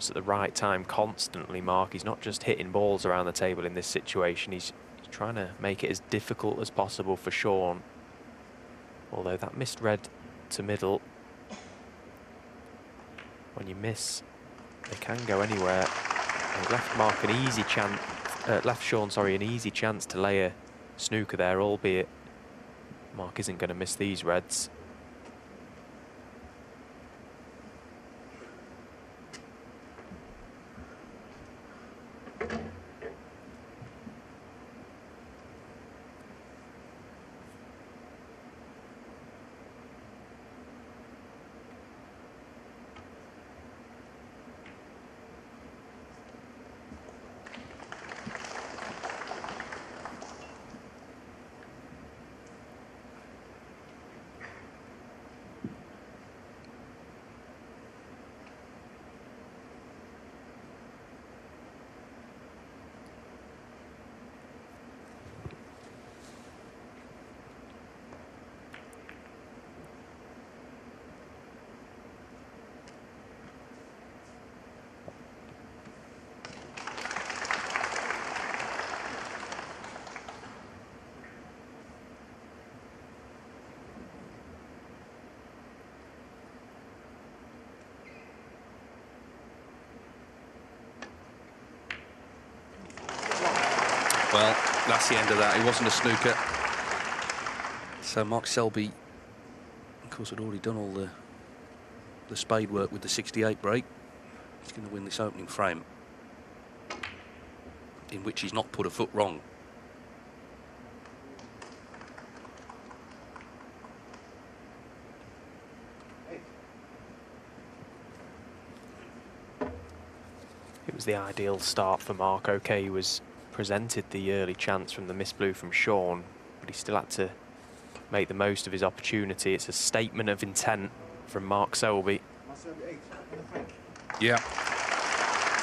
at the right time constantly, Mark. He's not just hitting balls around the table in this situation. He's trying to make it as difficult as possible for Shaun. Although that missed red to middle. When you miss, they can go anywhere. And left Mark an easy chance. Left Shaun, sorry, an easy chance to lay a snooker there, albeit Mark isn't going to miss these reds. Well, that's the end of that. It wasn't a snooker. So Mark Selby, of course, had already done all the spade work with the 68 break. He's going to win this opening frame, in which he's not put a foot wrong. It was the ideal start for Mark. OK, he was presented the early chance from the miss blue from Shaun, but he still had to make the most of his opportunity. It's a statement of intent from Mark Selby. Yeah,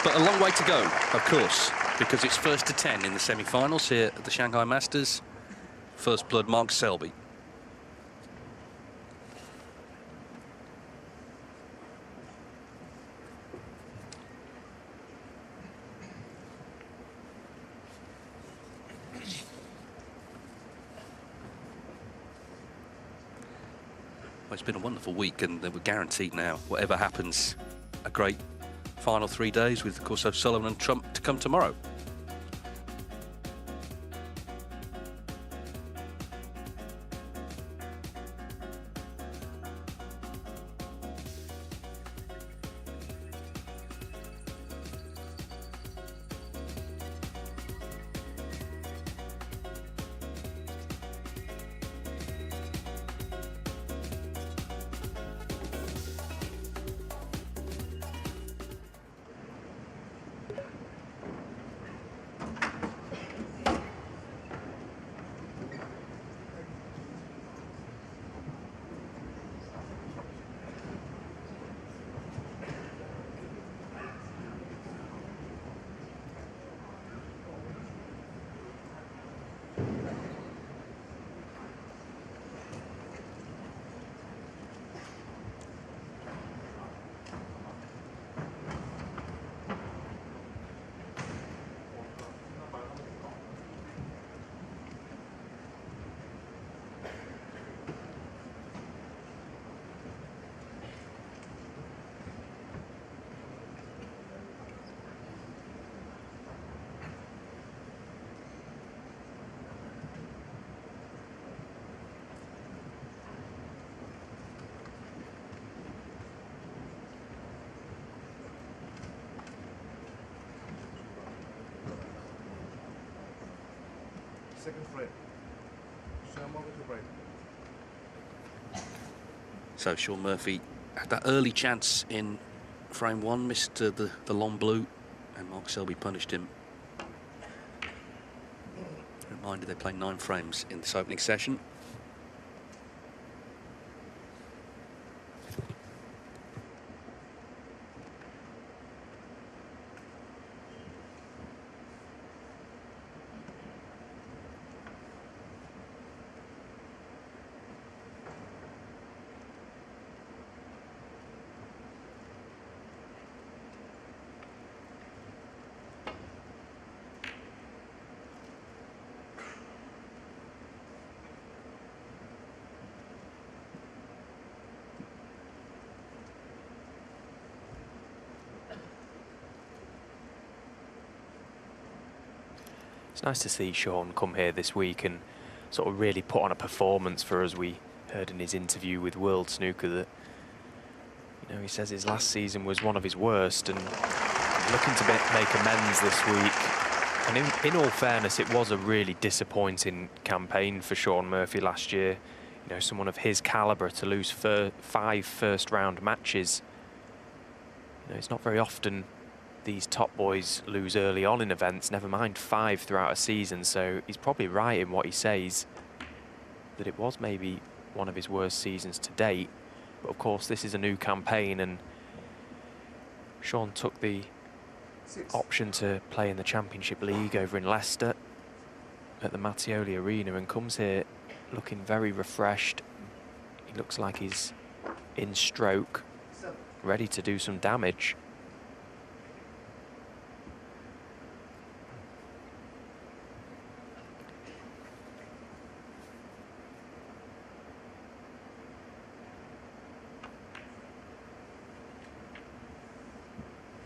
but a long way to go, of course, because it's first to 10 in the semi-finals here at the Shanghai Masters. First blood, Mark Selby. It's been a wonderful week, and we're guaranteed now, whatever happens, a great final 3 days with, of course, O'Sullivan and Trump to come tomorrow. Second frame. So Shaun Murphy had that early chance in frame one, missed the long blue, and Mark Selby punished him. Reminder, they play 9 frames in this opening session. Nice to see Shaun come here this week and sort of really put on a performance for us. We heard in his interview with World Snooker that, you know, he says his last season was one of his worst, and looking to make amends this week. And in all fairness, it was a really disappointing campaign for Shaun Murphy last year. You know, someone of his calibre to lose 5 first-round matches. You know, it's not very often these top boys lose early on in events, never mind 5 throughout a season. So he's probably right in what he says, that it was maybe one of his worst seasons to date. But of course, this is a new campaign, and Shaun took the option to play in the Championship League over in Leicester at the Mattioli Arena, and comes here looking very refreshed. He looks like he's in stroke, ready to do some damage.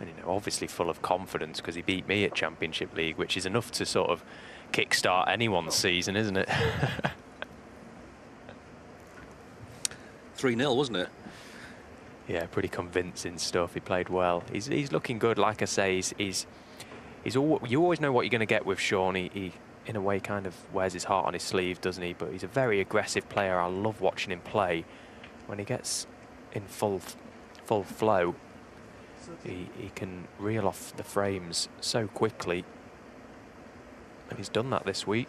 And, you know, obviously full of confidence because he beat me at Championship League, which is enough to sort of kickstart anyone's season, isn't it? 3-0, wasn't it? Yeah, pretty convincing stuff. He played well. He's looking good. Like I say, you always know what you're going to get with Shaun. He in a way kind of wears his heart on his sleeve, doesn't he? But he's a very aggressive player. I love watching him play. When he gets in full flow, he can reel off the frames so quickly, and he's done that this week.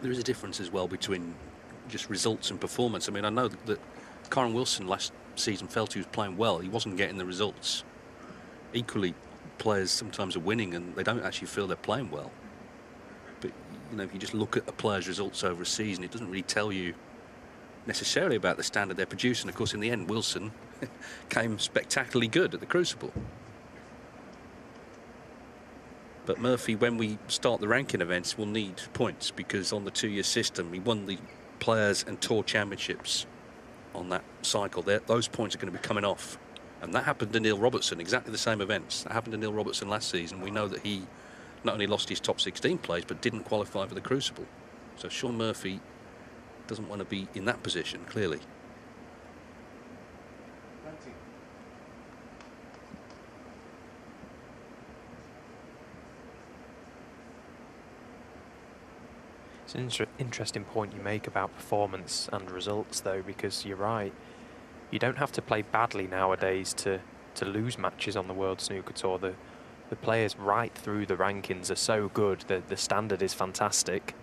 There is a difference as well between just results and performance. I mean, I know that Karen Wilson last season felt he was playing well. He wasn't getting the results. Equally, players sometimes are winning and they don't actually feel they're playing well. But, you know, if you just look at a player's results over a season, it doesn't really tell you necessarily about the standard they're producing. Of course, in the end, Wilson came spectacularly good at the Crucible. But Murphy, when we start the ranking events, will need points, because on the 2-year system, he won the Players and Tour Championships on that cycle. Those points are going to be coming off. And that happened to Neil Robertson, exactly the same events. That happened to Neil Robertson last season. We know that he not only lost his top 16 plays, but didn't qualify for the Crucible. So Shaun Murphy doesn't want to be in that position, clearly. It's an interesting point you make about performance and results, though, because you're right. You don't have to play badly nowadays to lose matches on the World Snooker Tour. The players right through the rankings are so good that the standard is fantastic.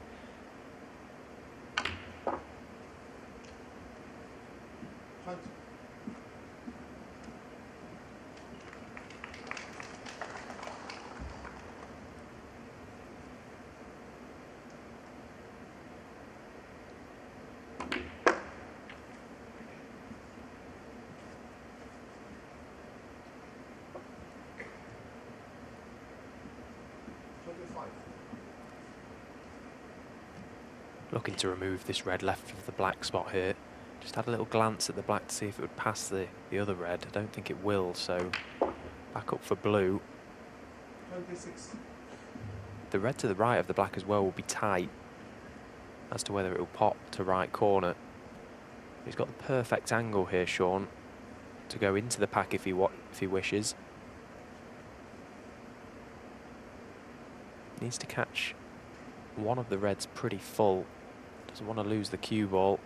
Looking to remove this red left of the black spot here. Just had a little glance at the black to see if it would pass the other red. I don't think it will, so back up for blue. 26. The red to the right of the black as well will be tight as to whether it will pop to right corner. He's got the perfect angle here, Shaun, to go into the pack if he wishes. Needs to catch one of the reds pretty full. Doesn't want to lose the cue ball.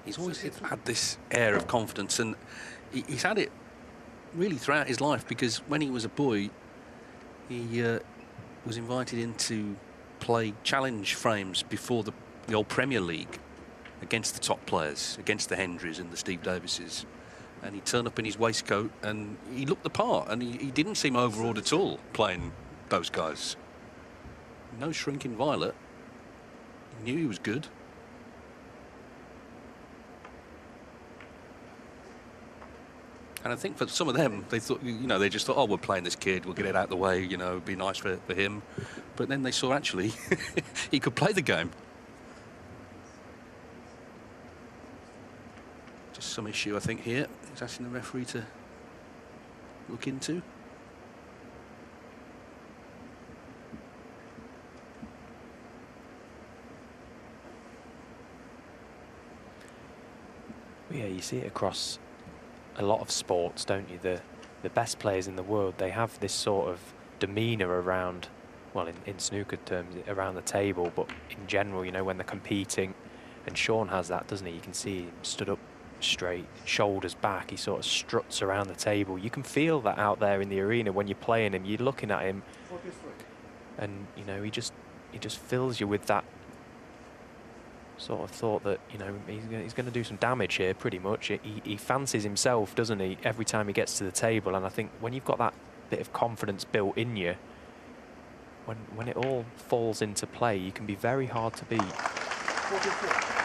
He's always had this air of confidence, and he's had it really throughout his life, because when he was a boy, he was invited in to play challenge frames before the old Premier League against the top players, against the Hendrys and the Steve Davises. And he turned up in his waistcoat and he looked the part, and he didn't seem overawed at all playing those guys. No shrinking violet. He knew he was good. And I think for some of them, they thought, you know, they just thought, oh, we're playing this kid, we'll get it out of the way, you know, it'd be nice for him. But then they saw actually he could play the game. Just some issue, I think, here. He's asking the referee to look into. Yeah, you see it across a lot of sports, don't you? The best players in the world, they have this sort of demeanour around, well, in snooker terms, around the table, but in general, you know, when they're competing, and Shaun has that, doesn't he? You can see him stood up straight, shoulders back, he sort of struts around the table. You can feel that out there in the arena when you're playing him, you're looking at him, and, you know, he just fills you with that sort of thought that, you know, he's going to do some damage here, pretty much. He fancies himself, doesn't he, every time he gets to the table. And I think when you've got that bit of confidence built in you, when it all falls into play, you can be very hard to beat. 44.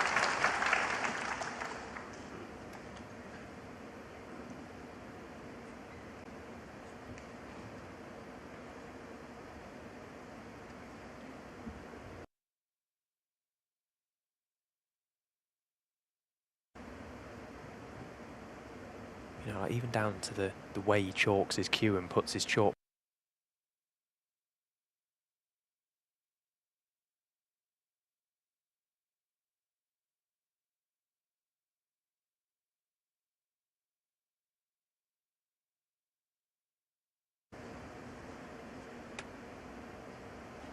You know, like even down to the way he chalks his cue and puts his chalk.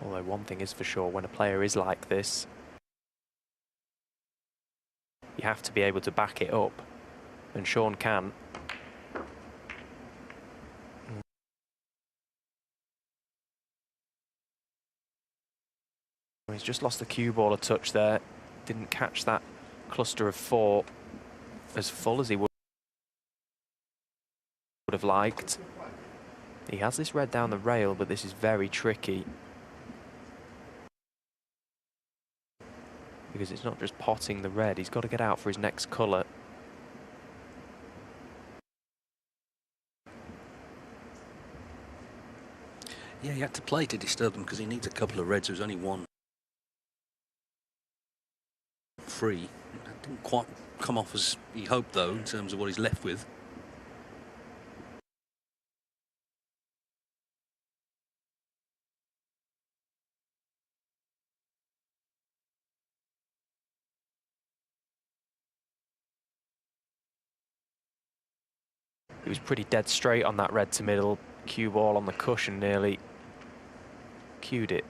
Although one thing is for sure, when a player is like this, you have to be able to back it up, and Shaun can. He's just lost the cue ball a touch there. Didn't catch that cluster of four as full as he would have liked. He has this red down the rail, but this is very tricky, because it's not just potting the red. He's got to get out for his next colour. Yeah, he had to play to disturb them because he needs a couple of reds. There was only one free. That didn't quite come off as he hoped, though, in terms of what he's left with. He was pretty dead straight on that red to middle. Cue ball on the cushion, nearly cued it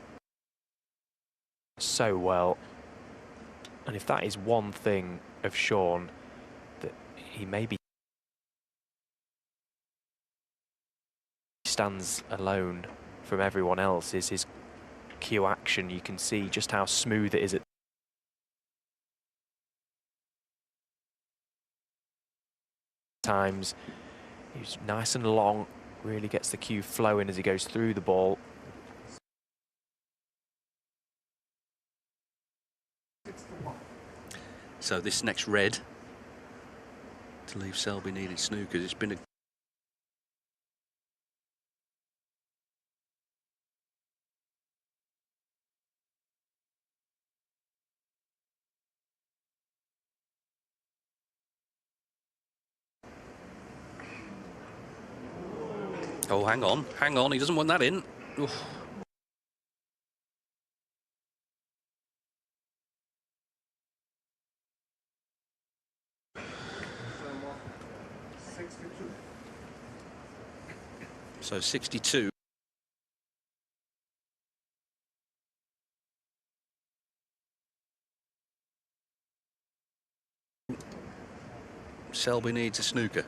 so well. And if that is one thing of Shaun that he maybe stands alone from everyone else, is his cue action. You can see just how smooth it is at times. He's nice and long, really gets the cue flowing as he goes through the ball. So this next red to leave Selby needed snookers. It's been a oh, hang on, he doesn't want that in. Oof. So 62. Selby needs a snooker.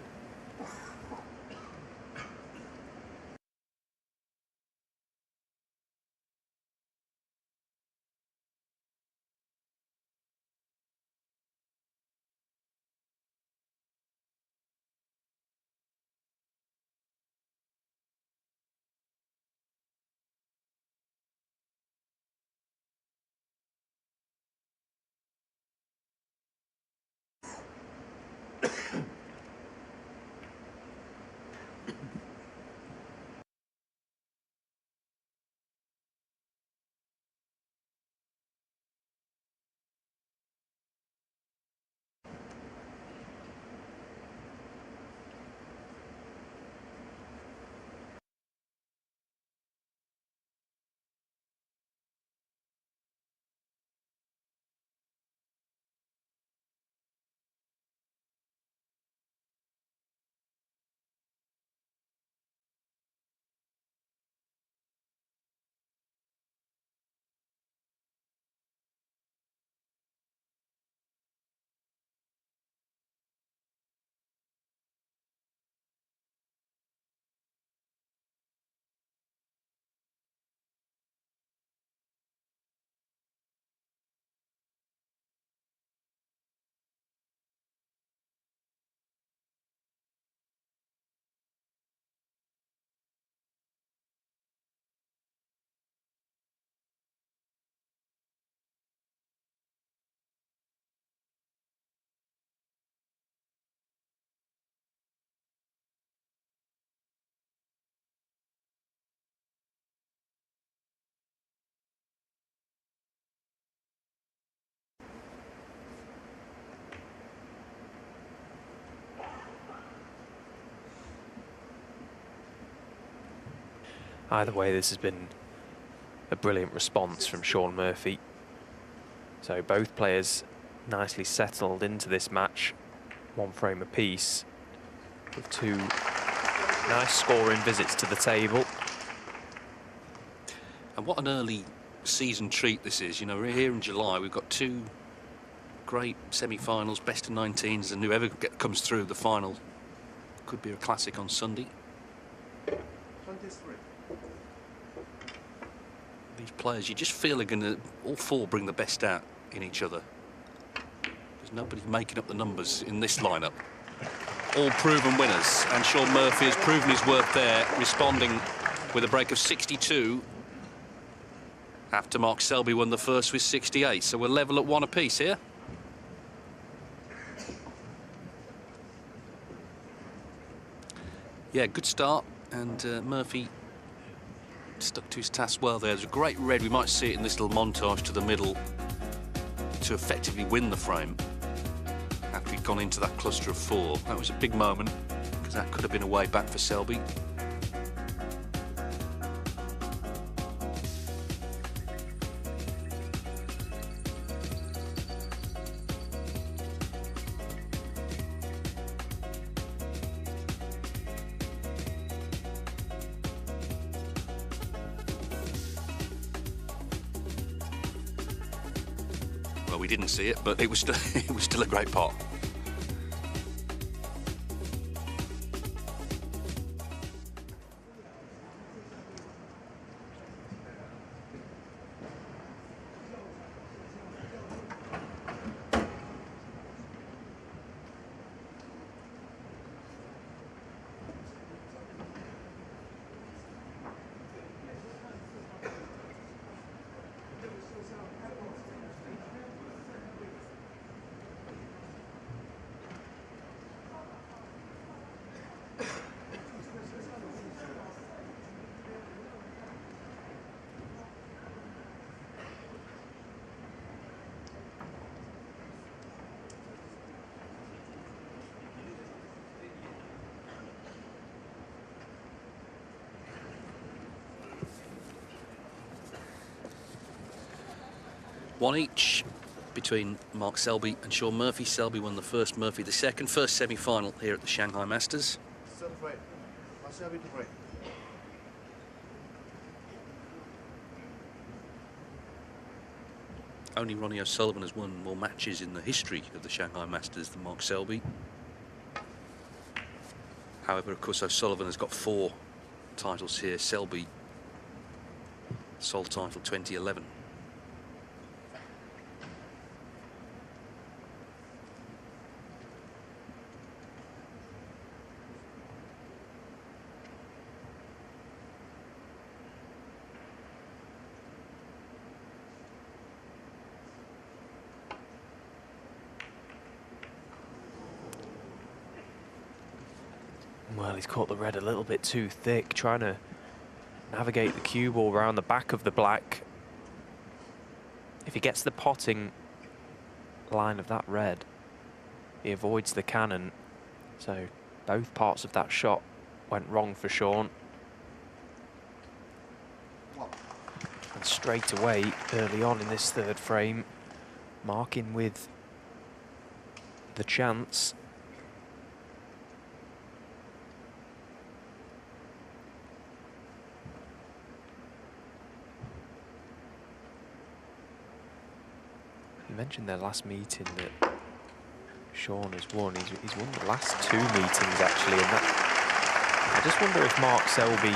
Either way, this has been a brilliant response from Shaun Murphy. So both players nicely settled into this match, one frame apiece, with two nice scoring visits to the table. And what an early season treat this is. You know, we're here in July, we've got two great semi-finals, best of 19s, and whoever comes through the final could be a classic on Sunday. 23. These players, you just feel are going to all four bring the best out in each other. There's nobody making up the numbers in this lineup. All proven winners, and Shaun Murphy has proven his worth there, responding with a break of 62 after Mark Selby won the first with 68. So we're level at one apiece here. Yeah, good start, and Murphy stuck to his task well there. There's a great red, we might see it in this little montage to the middle, to effectively win the frame after he'd gone into that cluster of four. That was a big moment, because that could have been a way back for Selby. Well, we didn't see it, but it was still, it was still a great pot. One each between Mark Selby and Shaun Murphy. Selby won the first, Murphy the second. First semi-final here at the Shanghai Masters. Celebrate. Selby to break. Only Ronnie O'Sullivan has won more matches in the history of the Shanghai Masters than Mark Selby. However, of course, O'Sullivan has got 4 titles here. Selby, sole title 2011. Well, he's caught the red a little bit too thick, trying to navigate the cue ball around the back of the black. If he gets the potting line of that red, he avoids the cannon. So both parts of that shot went wrong for Shaun. And straight away, early on in this third frame, marking with the chance. You mentioned their last meeting that Shaun has won. He's won the last 2 meetings actually, and that, I just wonder if Mark Selby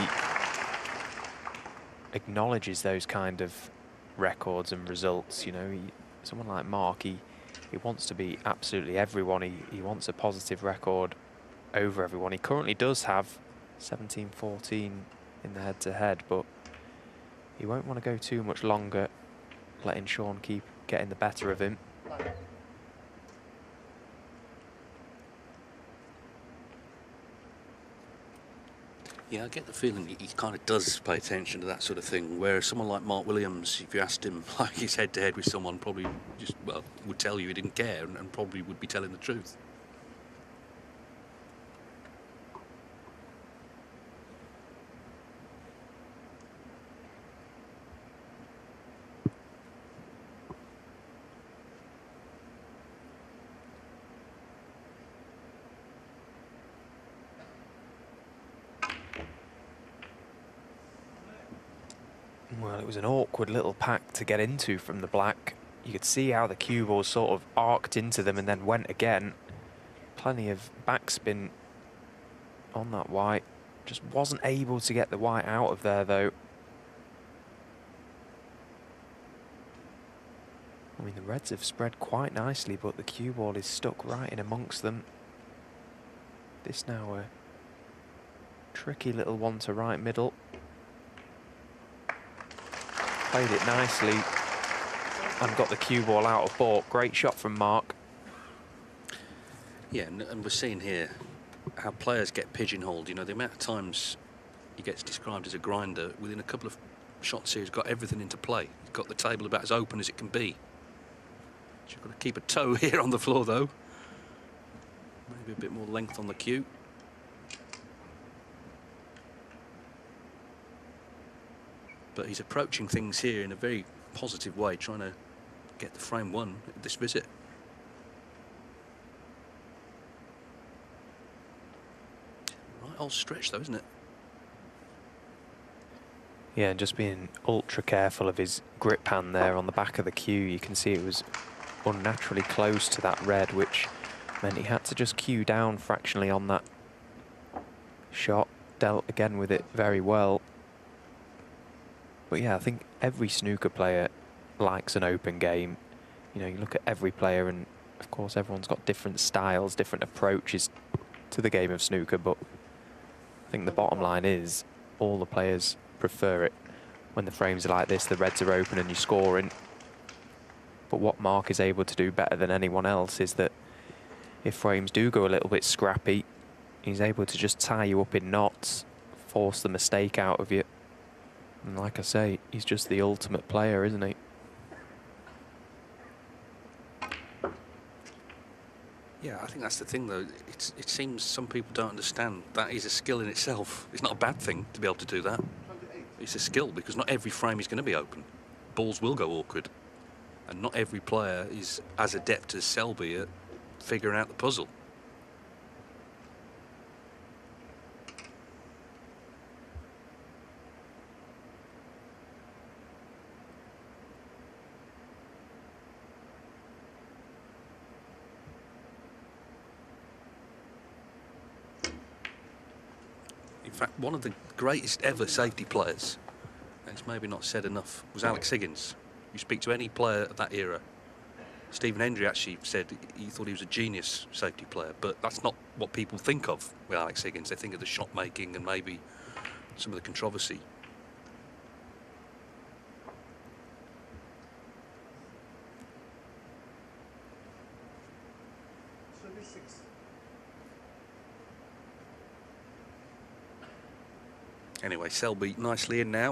acknowledges those kind of records and results. You know, someone like Mark, he wants to be absolutely everyone. He wants a positive record over everyone. He currently does have 17-14 in the head-to-head, but he won't want to go too much longer, letting Shaun keep getting the better of him. Yeah, I get the feeling he kind of does pay attention to that sort of thing, whereas someone like Mark Williams, if you asked him like he's head-to-head with someone, probably just, well, would tell you he didn't care and probably would be telling the truth. Well, it was an awkward little pack to get into from the black. You could see how the cue ball sort of arced into them and then went again. Plenty of backspin on that white. Just wasn't able to get the white out of there, though. I mean, the reds have spread quite nicely, but the cue ball is stuck right in amongst them. This now a tricky little one to right middle. Played it nicely and got the cue ball out of baulk. Great shot from Mark. Yeah, and we're seeing here how players get pigeonholed. You know, the amount of times he gets described as a grinder, within a couple of shots here, he's got everything into play. He's got the table about as open as it can be. You've got to keep a toe here on the floor, though. Maybe a bit more length on the cue. But he's approaching things here in a very positive way, trying to get the frame 1 at this visit. Right old stretch, though, isn't it? Yeah, and just being ultra careful of his grip hand there on the back of the cue. You can see it was unnaturally close to that red, which meant he had to just cue down fractionally on that shot. Dealt again with it very well. But yeah, I think every snooker player likes an open game. You know, you look at every player and of course everyone's got different styles, different approaches to the game of snooker, but I think the bottom line is all the players prefer it when the frames are like this, the reds are open and you're scoring. But what Mark is able to do better than anyone else is that if frames do go a little bit scrappy, he's able to just tie you up in knots, force the mistake out of you. And like I say, he's just the ultimate player, isn't he? Yeah, I think that's the thing, though. It seems some people don't understand that is a skill in itself. It's not a bad thing to be able to do that. It's a skill because not every frame is going to be open. Balls will go awkward. And not every player is as adept as Selby at figuring out the puzzle. fact, one of the greatest ever safety players, and it's maybe not said enough, was Alex Higgins. You speak to any player of that era, Stephen Hendry actually said he thought he was a genius safety player, but that's not what people think of with Alex Higgins. They think of the shot making and maybe some of the controversy. Anyway, Selby nicely in now.